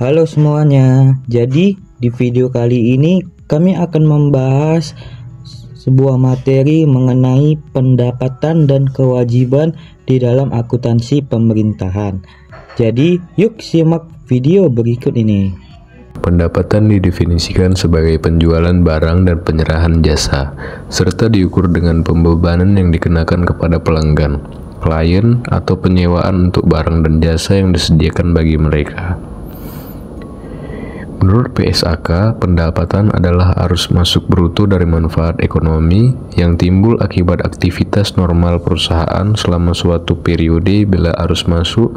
Halo semuanya, jadi di video kali ini kami akan membahas sebuah materi mengenai pendapatan dan kewajiban di dalam akuntansi pemerintahan. Jadi yuk simak video berikut ini. Pendapatan didefinisikan sebagai penjualan barang dan penyerahan jasa, serta diukur dengan pembebanan yang dikenakan kepada pelanggan, klien, atau penyewaan untuk barang dan jasa yang disediakan bagi mereka. Menurut PSAK, pendapatan adalah arus masuk bruto dari manfaat ekonomi yang timbul akibat aktivitas normal perusahaan selama suatu periode bila arus masuk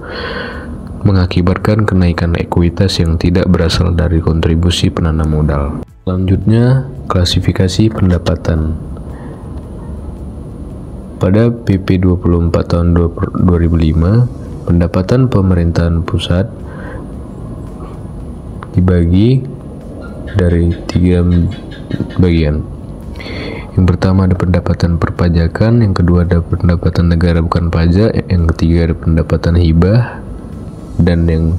mengakibatkan kenaikan ekuitas yang tidak berasal dari kontribusi penanam modal. Selanjutnya, klasifikasi pendapatan. Pada PP 24 tahun 2005, pendapatan pemerintahan pusat dibagi dari 3 bagian. Yang pertama ada pendapatan perpajakan, yang kedua ada pendapatan negara bukan pajak, yang ketiga ada pendapatan hibah, dan yang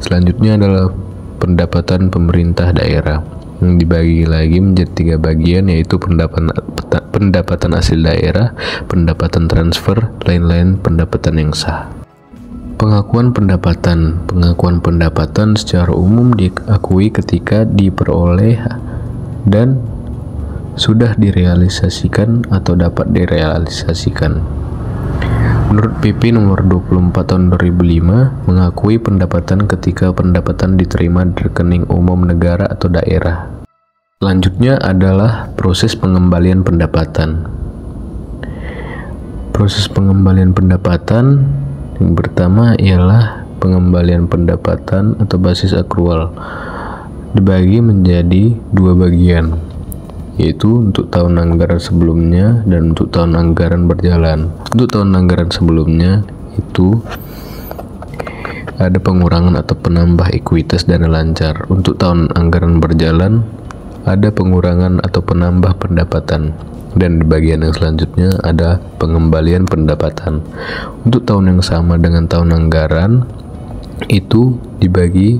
selanjutnya adalah pendapatan pemerintah daerah yang dibagi lagi menjadi 3 bagian, yaitu pendapatan asli daerah, pendapatan transfer, lain-lain pendapatan yang sah. Pengakuan pendapatan secara umum diakui ketika diperoleh dan sudah direalisasikan atau dapat direalisasikan. Menurut PP nomor 24 tahun 2005 mengakui pendapatan ketika pendapatan diterima di rekening umum negara atau daerah. Selanjutnya adalah proses pengembalian pendapatan. Proses pengembalian pendapatan yang pertama ialah pengembalian pendapatan atau basis akrual, dibagi menjadi 2 bagian, yaitu untuk tahun anggaran sebelumnya dan untuk tahun anggaran berjalan. Untuk tahun anggaran sebelumnya itu ada pengurangan atau penambah ekuitas dana lancar. Untuk tahun anggaran berjalan ada pengurangan atau penambah pendapatan. Dan di bagian yang selanjutnya ada pengembalian pendapatan. Untuk tahun yang sama dengan tahun anggaran itu dibagi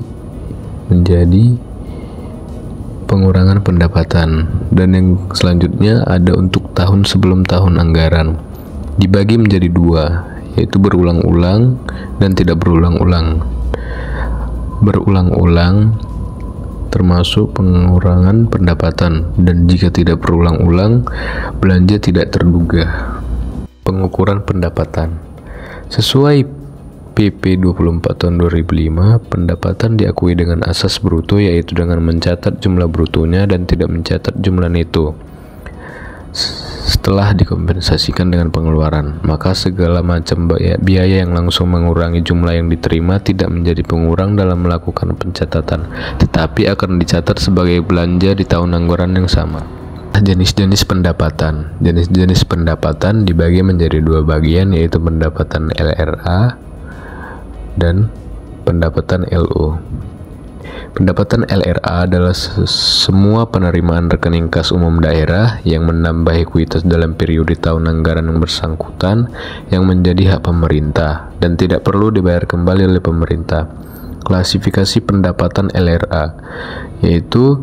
menjadi pengurangan pendapatan, dan yang selanjutnya ada untuk tahun sebelum tahun anggaran, dibagi menjadi 2, yaitu berulang-ulang dan tidak berulang-ulang. Berulang-ulang termasuk pengurangan pendapatan, dan jika tidak berulang-ulang, belanja tidak terduga. Pengukuran pendapatan sesuai PP 24 tahun 2005, pendapatan diakui dengan asas bruto, yaitu dengan mencatat jumlah brutonya dan tidak mencatat jumlah neto setelah dikompensasikan dengan pengeluaran. Maka segala macam biaya yang langsung mengurangi jumlah yang diterima tidak menjadi pengurang dalam melakukan pencatatan, tetapi akan dicatat sebagai belanja di tahun anggaran yang sama. Jenis-jenis pendapatan. Jenis-jenis pendapatan dibagi menjadi 2 bagian, yaitu pendapatan LRA dan pendapatan LO. Pendapatan LRA adalah semua penerimaan rekening kas umum daerah yang menambah ekuitas dalam periode tahun anggaran yang bersangkutan yang menjadi hak pemerintah dan tidak perlu dibayar kembali oleh pemerintah. Klasifikasi pendapatan LRA yaitu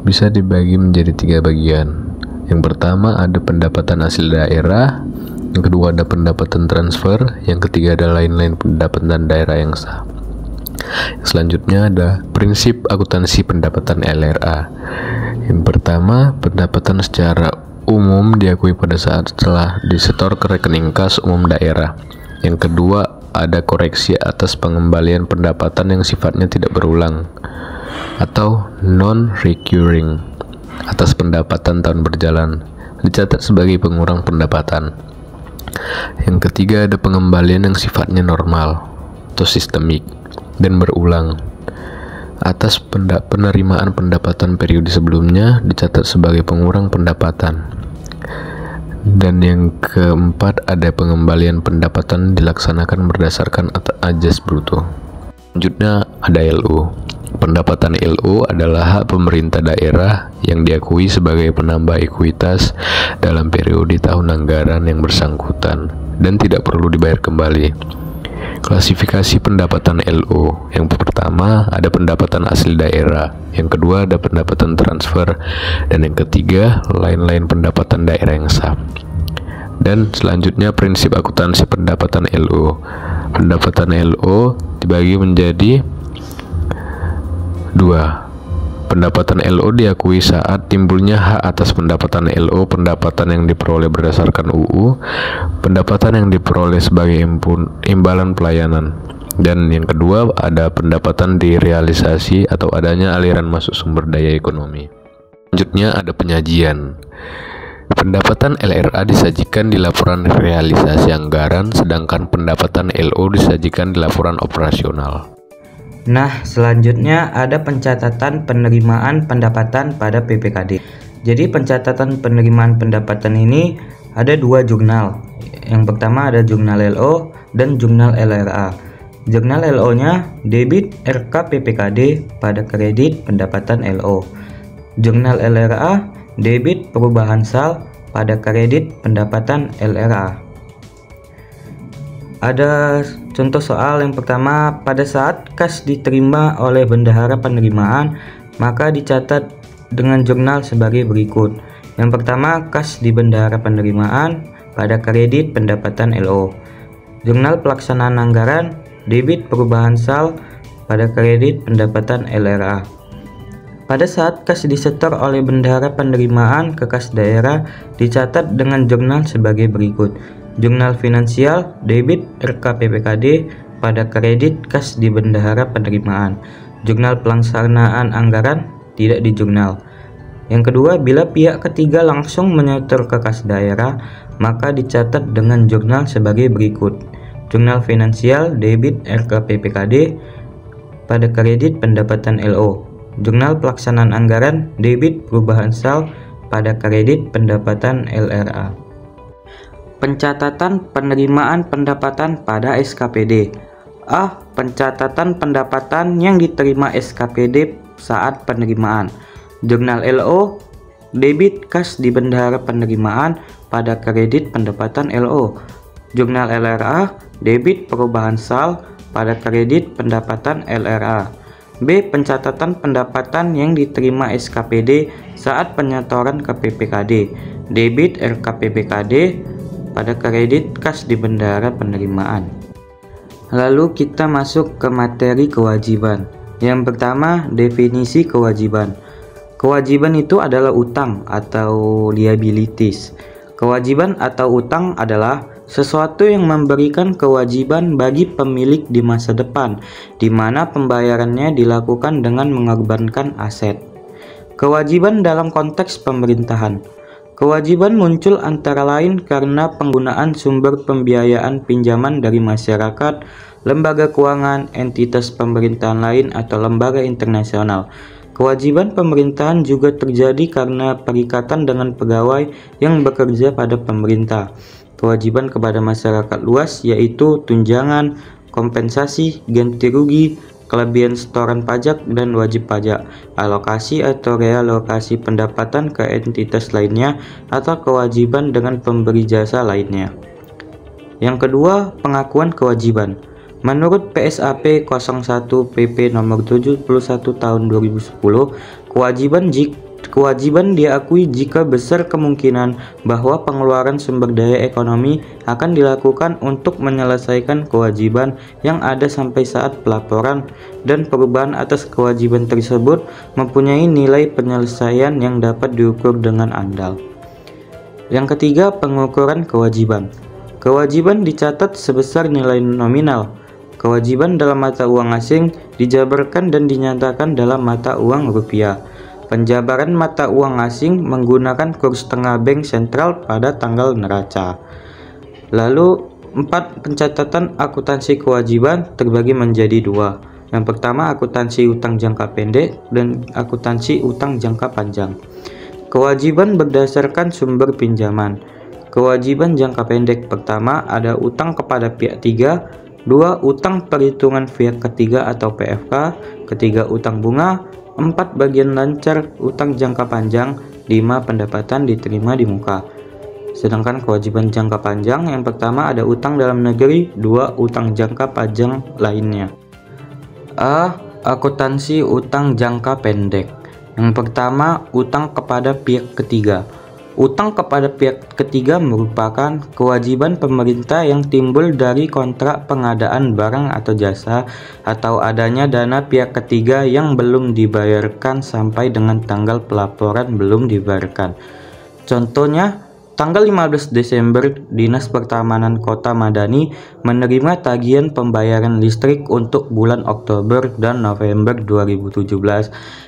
bisa dibagi menjadi 3 bagian. Yang pertama ada pendapatan asli daerah, yang kedua ada pendapatan transfer, yang ketiga ada lain-lain pendapatan daerah yang sah. Selanjutnya ada prinsip akuntansi pendapatan LRA. Yang pertama, pendapatan secara umum diakui pada saat setelah disetor ke rekening kas umum daerah. Yang kedua, ada koreksi atas pengembalian pendapatan yang sifatnya tidak berulang atau non-recurring atas pendapatan tahun berjalan, dicatat sebagai pengurang pendapatan. Yang ketiga, ada pengembalian yang sifatnya normal atau sistemik dan berulang atas penerimaan pendapatan periode sebelumnya, dicatat sebagai pengurang pendapatan. Dan yang keempat ada pengembalian pendapatan dilaksanakan berdasarkan ajas bruto. Selanjutnya ada LO. Pendapatan LO adalah hak pemerintah daerah yang diakui sebagai penambah ekuitas dalam periode tahun anggaran yang bersangkutan dan tidak perlu dibayar kembali. Klasifikasi pendapatan LO. Yang pertama ada pendapatan asli daerah, yang kedua ada pendapatan transfer, dan yang ketiga lain-lain pendapatan daerah yang sah. Dan selanjutnya prinsip akuntansi pendapatan LO. Pendapatan LO dibagi menjadi dua. Pendapatan LO diakui saat timbulnya hak atas pendapatan LO, pendapatan yang diperoleh berdasarkan UU, pendapatan yang diperoleh sebagai imbalan pelayanan. Dan yang kedua ada pendapatan direalisasi atau adanya aliran masuk sumber daya ekonomi. Selanjutnya ada penyajian. Pendapatan LRA disajikan di laporan realisasi anggaran, sedangkan pendapatan LO disajikan di laporan operasional. Nah, selanjutnya ada pencatatan penerimaan pendapatan pada PPKD. Jadi pencatatan penerimaan pendapatan ini ada dua jurnal. Yang pertama ada jurnal LO dan jurnal LRA. Jurnal LO-nya debit RK PPKD pada kredit pendapatan LO. Jurnal LRA debit perubahan sal pada kredit pendapatan LRA. Ada contoh soal yang pertama, pada saat kas diterima oleh bendahara penerimaan, maka dicatat dengan jurnal sebagai berikut. Yang pertama, kas di bendahara penerimaan pada kredit pendapatan LO. Jurnal pelaksanaan anggaran, debit perubahan sal pada kredit pendapatan LRA. Pada saat kas disetor oleh bendahara penerimaan ke kas daerah, dicatat dengan jurnal sebagai berikut. Jurnal finansial debit RK PPKD pada kredit kas di bendahara penerimaan. Jurnal pelaksanaan anggaran tidak di jurnal. Yang kedua, bila pihak ketiga langsung menyetor ke kas daerah, maka dicatat dengan jurnal sebagai berikut. Jurnal finansial debit RK PPKD pada kredit pendapatan LO. Jurnal pelaksanaan anggaran debit perubahan sal pada kredit pendapatan LRA. Pencatatan penerimaan pendapatan pada SKPD. Pencatatan pendapatan yang diterima SKPD saat penerimaan. Jurnal LO debit kas di bendahara penerimaan pada kredit pendapatan LO. Jurnal LRA debit perubahan sal pada kredit pendapatan LRA. B. Pencatatan pendapatan yang diterima SKPD saat penyetoran ke PPKD. Debit RK PPKD pada kredit kas di bendahara penerimaan. Lalu kita masuk ke materi kewajiban. Yang pertama, definisi kewajiban. Kewajiban itu adalah utang atau liabilities. Kewajiban atau utang adalah sesuatu yang memberikan kewajiban bagi pemilik di masa depan, di mana pembayarannya dilakukan dengan mengorbankan aset. Kewajiban dalam konteks pemerintahan. Kewajiban muncul antara lain karena penggunaan sumber pembiayaan pinjaman dari masyarakat, lembaga keuangan, entitas pemerintahan lain, atau lembaga internasional. Kewajiban pemerintahan juga terjadi karena perikatan dengan pegawai yang bekerja pada pemerintah. Kewajiban kepada masyarakat luas yaitu tunjangan, kompensasi, ganti rugi, kelebihan setoran pajak dan wajib pajak, alokasi atau realokasi pendapatan ke entitas lainnya, atau kewajiban dengan pemberi jasa lainnya. Yang kedua, pengakuan kewajiban. Menurut PSAP 01 PP nomor 71 tahun 2010, kewajiban diakui jika besar kemungkinan bahwa pengeluaran sumber daya ekonomi akan dilakukan untuk menyelesaikan kewajiban yang ada sampai saat pelaporan, dan perubahan atas kewajiban tersebut mempunyai nilai penyelesaian yang dapat diukur dengan andal. Yang ketiga, pengukuran kewajiban. Kewajiban dicatat sebesar nilai nominal. Kewajiban dalam mata uang asing dijabarkan dan dinyatakan dalam mata uang rupiah. Penjabaran mata uang asing menggunakan kurs tengah bank sentral pada tanggal neraca. Lalu 4. Pencatatan akuntansi kewajiban terbagi menjadi 2. Yang pertama, akuntansi utang jangka pendek dan akuntansi utang jangka panjang. Kewajiban berdasarkan sumber pinjaman. Kewajiban jangka pendek pertama ada utang kepada pihak 3, 2. Utang perhitungan pihak ketiga atau PFK, ketiga utang bunga, 4. Bagian lancar utang jangka panjang, 5. Pendapatan diterima di muka. Sedangkan kewajiban jangka panjang yang pertama ada utang dalam negeri, 2 utang jangka panjang lainnya. Akuntansi utang jangka pendek. Yang pertama, utang kepada pihak ketiga. Utang kepada pihak ketiga merupakan kewajiban pemerintah yang timbul dari kontrak pengadaan barang atau jasa atau adanya dana pihak ketiga yang belum dibayarkan sampai dengan tanggal pelaporan belum dibayarkan. Contohnya, tanggal 15 Desember, Dinas Pertamanan Kota Madani menerima tagihan pembayaran listrik untuk bulan Oktober dan November 2017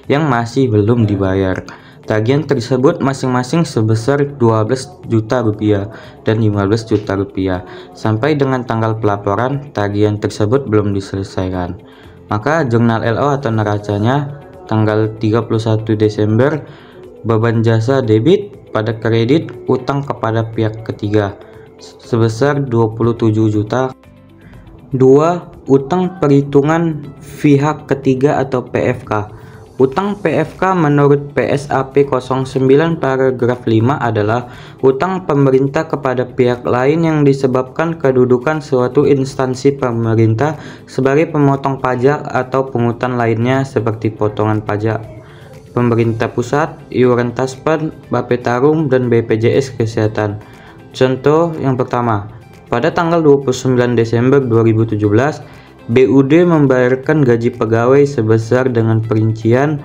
yang masih belum dibayar. Tagihan tersebut masing-masing sebesar 12 juta rupiah dan 15 juta rupiah. Sampai dengan tanggal pelaporan, tagihan tersebut belum diselesaikan. Maka jurnal LO atau neracanya tanggal 31 Desember, beban jasa debit pada kredit utang kepada pihak ketiga sebesar 27 juta. 2. Utang perhitungan pihak ketiga atau PFK. Utang PFK menurut PSAP 09 paragraf 5 adalah utang pemerintah kepada pihak lain yang disebabkan kedudukan suatu instansi pemerintah sebagai pemotong pajak atau pungutan lainnya seperti potongan pajak pemerintah pusat, iuran Taspen, Bapetarum, dan BPJS Kesehatan. Contoh yang pertama, pada tanggal 29 Desember 2017, BUD membayarkan gaji pegawai sebesar dengan perincian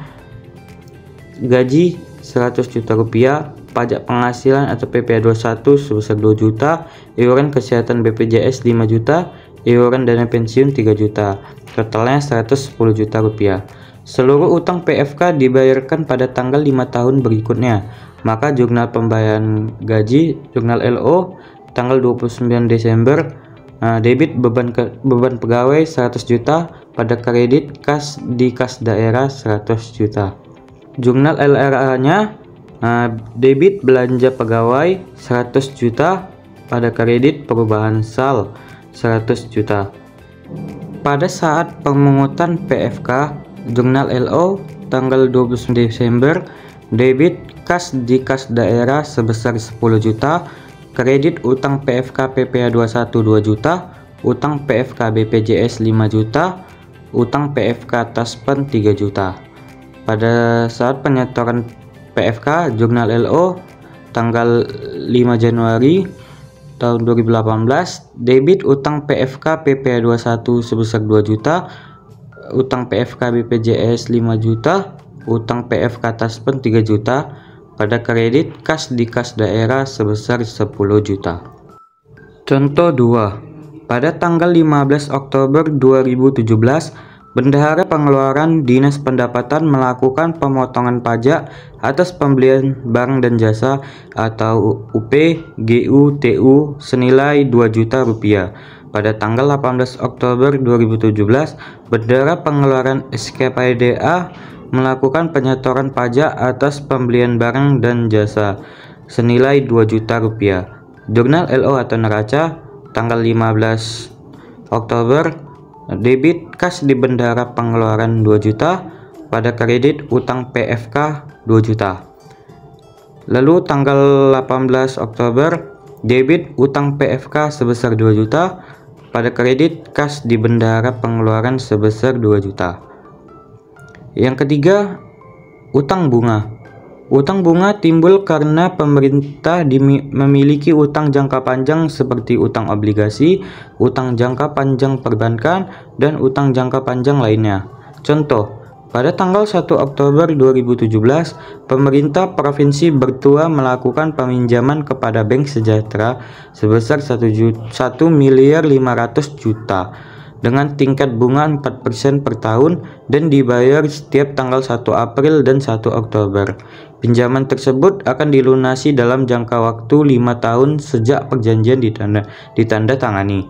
gaji 100 juta rupiah, pajak penghasilan atau PPh 21 sebesar 2 juta, iuran kesehatan BPJS 5 juta, iuran dana pensiun 3 juta, totalnya 110 juta rupiah. Seluruh utang PFK dibayarkan pada tanggal 5 tahun berikutnya. Maka jurnal pembayaran gaji, jurnal LO, tanggal 29 Desember, debit beban pegawai 100 juta, pada kredit kas di kas daerah 100 juta. Jurnal LRA-nya, debit belanja pegawai 100 juta, pada kredit perubahan sal 100 juta. Pada saat pemungutan PFK, jurnal LO tanggal 29 Desember, debit kas di kas daerah sebesar 10 juta, kredit utang PFK PPh 21 2 juta, utang PFK BPJS 5 juta, utang PFK Taspen 3 juta. Pada saat penyetoran PFK, jurnal LO tanggal 5 Januari tahun 2018, debit utang PFK PPh 21 sebesar 2 juta, utang PFK BPJS 5 juta, utang PFK Taspen 3 juta, pada kredit kas di kas daerah sebesar 10 juta. Contoh 2. Pada tanggal 15 Oktober 2017, Bendahara Pengeluaran Dinas Pendapatan melakukan pemotongan pajak atas pembelian barang dan jasa atau UP, GU, TU senilai 2 juta rupiah. Pada tanggal 18 Oktober 2017, Bendahara Pengeluaran SKPDA melakukan penyetoran pajak atas pembelian barang dan jasa senilai 2 juta rupiah. Jurnal LO atau neraca tanggal 15 Oktober, debit kas di Bendahara Pengeluaran 2 juta, pada kredit utang PFK 2 juta. Lalu tanggal 18 Oktober, debit utang PFK sebesar 2 juta, pada kredit kas di Bendahara Pengeluaran sebesar 2 juta. Yang ketiga, utang bunga. Utang bunga timbul karena pemerintah memiliki utang jangka panjang seperti utang obligasi, utang jangka panjang perbankan, dan utang jangka panjang lainnya. Contoh, pada tanggal 1 Oktober 2017, pemerintah Provinsi Bertua melakukan peminjaman kepada Bank Sejahtera sebesar 1.500.000.000 dengan tingkat bunga 4% per tahun dan dibayar setiap tanggal 1 April dan 1 Oktober. Pinjaman tersebut akan dilunasi dalam jangka waktu 5 tahun sejak perjanjian ditanda tangani.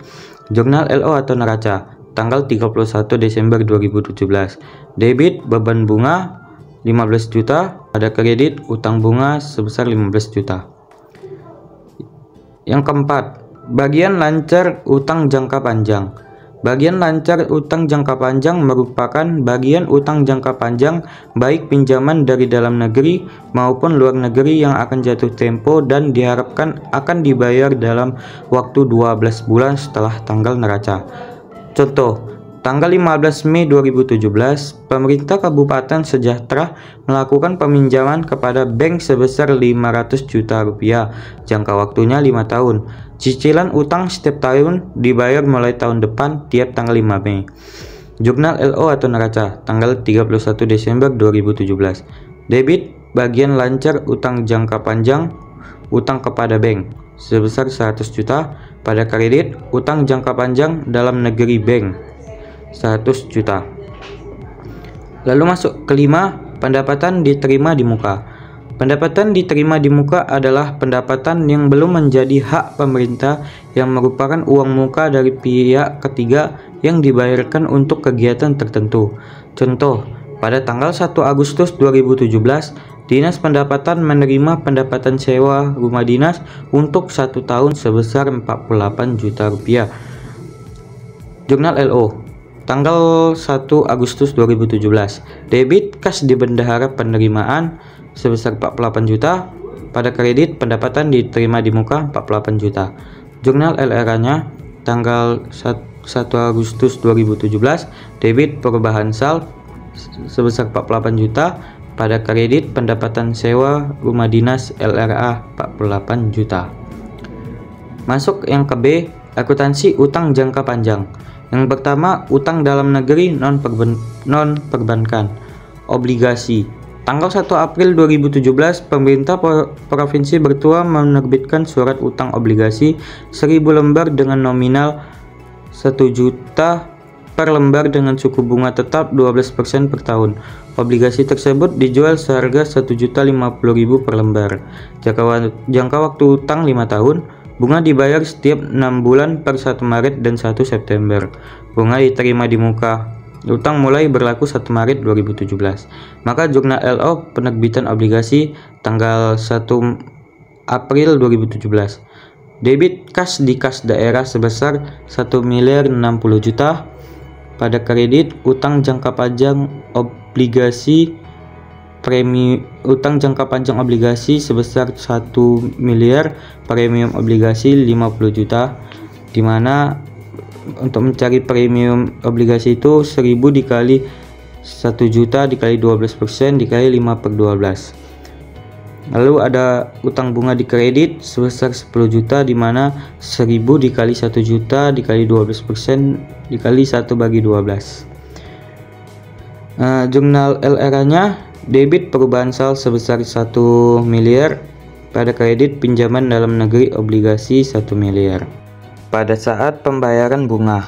Jurnal LO atau neraca tanggal 31 Desember 2017. Debit beban bunga 15 juta, pada kredit utang bunga sebesar 15 juta. Yang keempat, bagian lancar utang jangka panjang. Bagian lancar utang jangka panjang merupakan bagian utang jangka panjang baik pinjaman dari dalam negeri maupun luar negeri yang akan jatuh tempo dan diharapkan akan dibayar dalam waktu 12 bulan setelah tanggal neraca. Contoh, tanggal 15 Mei 2017, pemerintah Kabupaten Sejahtera melakukan peminjaman kepada bank sebesar 500 juta rupiah, jangka waktunya 5 tahun. Cicilan utang setiap tahun dibayar mulai tahun depan tiap tanggal 5 Mei. Jurnal LO atau neraca, tanggal 31 Desember 2017. Debit, bagian lancar utang jangka panjang, utang kepada bank sebesar 100 juta. Pada kredit, utang jangka panjang dalam negeri bank 100 juta. Lalu masuk kelima, pendapatan diterima di muka. Pendapatan diterima di muka adalah pendapatan yang belum menjadi hak pemerintah yang merupakan uang muka dari pihak ketiga yang dibayarkan untuk kegiatan tertentu. Contoh, pada tanggal 1 Agustus 2017, Dinas Pendapatan menerima pendapatan sewa rumah dinas untuk 1 tahun sebesar 48 juta rupiah. Jurnal LO, tanggal 1 Agustus 2017. Debit kas di bendahara penerimaan sebesar 48 juta. Pada kredit, pendapatan diterima di muka 48 juta. Jurnal LRA-nya tanggal 1 Agustus 2017. Debit perubahan sal sebesar 48 juta. Pada kredit, pendapatan sewa rumah dinas LRA 48 juta. Masuk yang ke B, akuntansi utang jangka panjang. Yang pertama, utang dalam negeri non perbankan, obligasi. Tanggal 1 April 2017, pemerintah Provinsi Bertua menerbitkan surat utang obligasi 1000 lembar dengan nominal 1 juta per lembar dengan suku bunga tetap 12% per tahun. Obligasi tersebut dijual seharga 1.050.000 per lembar. Jangka waktu utang 5 tahun. Bunga dibayar setiap 6 bulan per 1 Maret dan 1 September. Bunga diterima di muka. Utang mulai berlaku 1 Maret 2017. Maka jurnal LO penerbitan obligasi tanggal 1 April 2017. Debit kas di kas daerah sebesar 1.060 juta. Pada kredit, utang jangka panjang obligasi utang jangka panjang obligasi sebesar 1 miliar, premium obligasi 50 juta, dimana untuk mencari premium obligasi itu 1000 dikali 1 juta dikali 12% dikali 5 per 12. Lalu ada utang bunga di kredit sebesar 10 juta, dimana 1000 dikali 1 juta dikali 12% dikali 1 bagi 12. Jurnal LRA nya debit perubahan sal sebesar 1 miliar. Pada kredit, pinjaman dalam negeri obligasi 1 miliar. Pada saat pembayaran bunga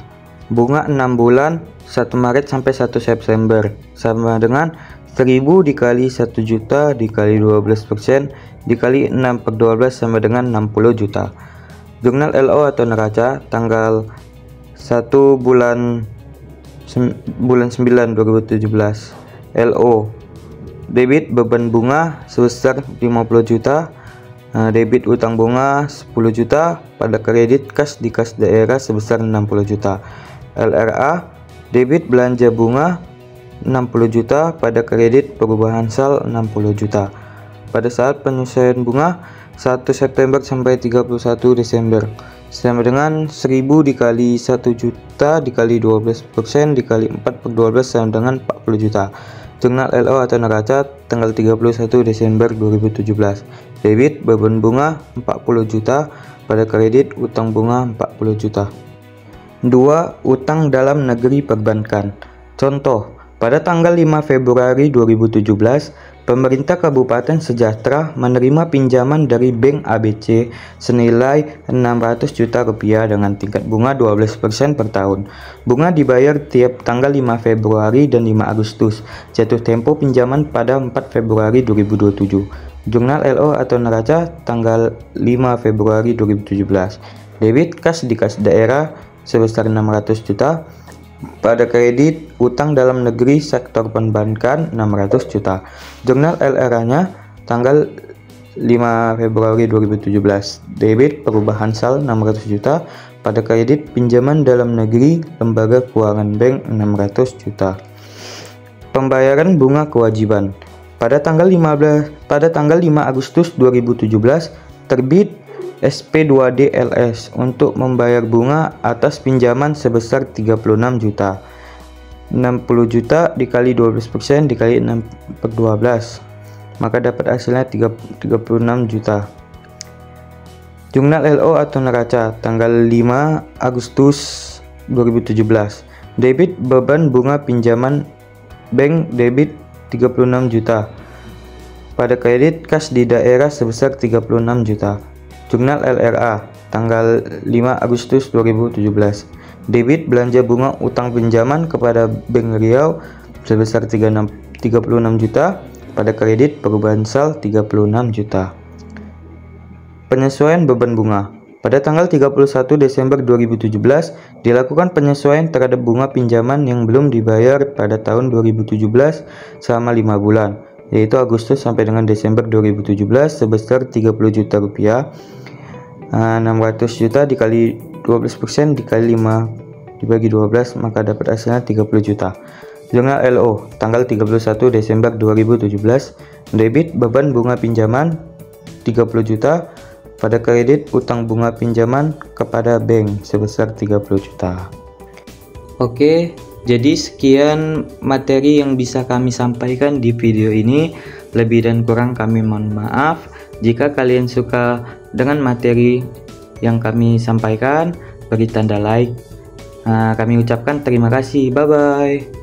6 bulan 1 Maret sampai 1 September sama dengan 1000 dikali 1 juta dikali 12% dikali 6 per 12 sama dengan 60 juta. Jurnal LO atau neraca tanggal 1 bulan 9 2017. LO debit beban bunga sebesar 50 juta. Debit utang bunga 10 juta. Pada kredit kas di kas daerah sebesar 60 juta. LRA debit belanja bunga 60 juta. Pada kredit perubahan sal 60 juta. Pada saat penyesuaian bunga 1 September sampai 31 Desember sama dengan 1000 dikali 1 juta dikali 12% dikali 4 per 12 sama dengan 40 juta. Jurnal LO atau neraca tanggal 31 Desember 2017. Debit beban bunga 40 juta. Pada kredit utang bunga 40 juta. 2. Utang dalam negeri perbankan. Contoh, pada tanggal 5 Februari 2017, pemerintah Kabupaten Sejahtera menerima pinjaman dari Bank ABC senilai 600 juta rupiah dengan tingkat bunga 12% per tahun. Bunga dibayar tiap tanggal 5 Februari dan 5 Agustus. Jatuh tempo pinjaman pada 4 Februari 2027. Jurnal LO atau neraca tanggal 5 Februari 2017. Debit kas di kas daerah sebesar 600 juta. Pada kredit utang dalam negeri sektor perbankan 600 juta. Jurnal LRA-nya tanggal 5 Februari 2017. Debit perubahan sal 600 juta. Pada kredit pinjaman dalam negeri, lembaga keuangan bank 600 juta. Pembayaran bunga kewajiban. Pada tanggal 5 Agustus 2017 terbit SP2D-LS untuk membayar bunga atas pinjaman sebesar 36 juta. 60 juta dikali 12% dikali 6/12, maka dapat hasilnya 36 juta. Jurnal LO atau neraca tanggal 5 Agustus 2017. Debit beban bunga pinjaman bank debit 36 juta. Pada kredit kas di daerah sebesar 36 juta. Jurnal LRA tanggal 5 Agustus 2017. Debit belanja bunga utang pinjaman kepada Bank Riau sebesar 36 juta. Pada kredit perubahan sal 36 juta. Penyesuaian beban bunga. Pada tanggal 31 Desember 2017 dilakukan penyesuaian terhadap bunga pinjaman yang belum dibayar pada tahun 2017 selama 5 bulan, yaitu Agustus sampai dengan Desember 2017 sebesar 30 juta rupiah. 600 juta dikali 12% dikali 5 dibagi 12, maka dapat hasilnya 30 juta. Jurnal LO tanggal 31 Desember 2017. Debit beban bunga pinjaman 30 juta. Pada kredit utang bunga pinjaman kepada bank sebesar 30 juta. Oke, jadi sekian materi yang bisa kami sampaikan di video ini. Lebih dan kurang kami mohon maaf. Jika kalian suka dengan materi yang kami sampaikan, beri tanda like. Kami ucapkan terima kasih. Bye-bye.